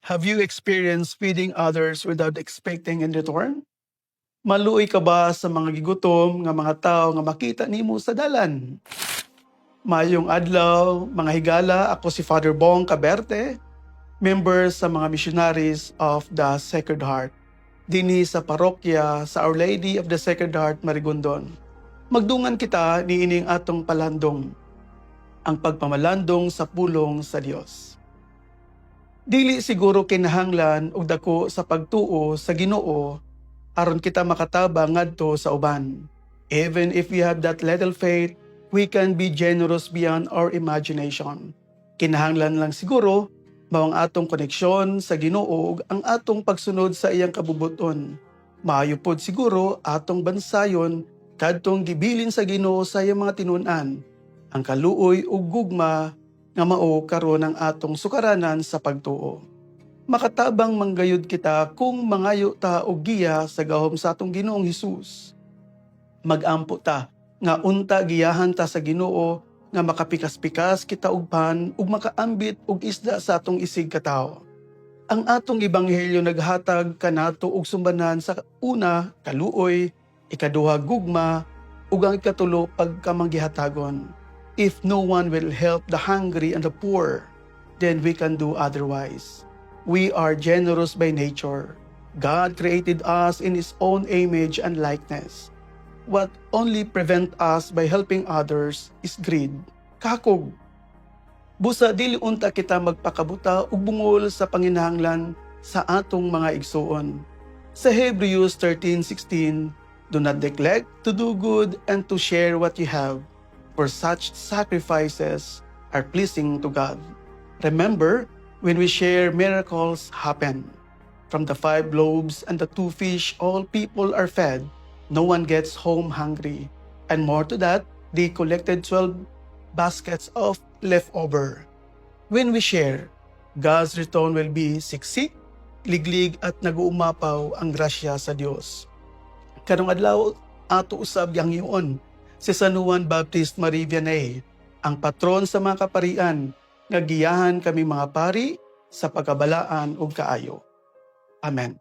Have you experienced feeding others without expecting in return? Maluoy ka ba sa mga gigutom nga mga tao nga makita nimo sa dalan? Mayong adlaw, mga higala, ako si Father Bong Caberte, member sa mga missionaries of the Sacred Heart, dinhi sa parokya sa Our Lady of the Sacred Heart, Marigondon. Magdungan kita niining atong palandong, ang pagpamalandong sa pulong sa Dios. Dili siguro kinahanglan og dako sa pagtuo sa Ginoo aron kita makatabang ngadto sa uban. Even if we have that little faith, we can be generous beyond our imagination. Kinahanglan lang siguro mao ang atong koneksyon sa Ginoo ug ang atong pagsunod sa iyang kabubuton. Maayo pod siguro atong bansayon kadtong gibilin sa Ginoo sa iyang mga tinun-an, ang kaluoy ug gugma nga mao karon ang atong sukaranan sa pagtuo. Makatabang manggayud kita kung mangayo ta og giya sa gahom sa atong Ginoong Hesus. Magampo ta nga unta giyahan ta sa Ginoo nga makapikas-pikas kita og pan ug makaambit og isda sa atong isig katawo. Ang atong ebanghelyo naghatag kanato og sumbanan sa una kaluoy, ikaduha gugma ug ang ikatulo pagkamanggihatagon. If no one will help the hungry and the poor, then we can do otherwise. We are generous by nature. God created us in His own image and likeness. What only prevent us by helping others is greed, kakog. Busa dili unta kita magpakabuta ug bungol sa panginahanglan sa atong mga igsuon. Sa Hebrews 13:16, do not neglect to do good and to share what you have, for such sacrifices are pleasing to God. Remember, when we share, miracles happen. From the 5 loaves and the 2 fish, all people are fed. No one gets home hungry. And more to that, they collected 12 baskets of leftover. When we share, God's return will be siksik, liglig at naguumapaw ang grasya sa Dios. Karong adlaw ato usab yang iyon si San Juan Baptist Marie Vianney, ang patron sa mga kaparian, nga giyahan kami mga pari sa pagkabalaan ug kaayo. Amen.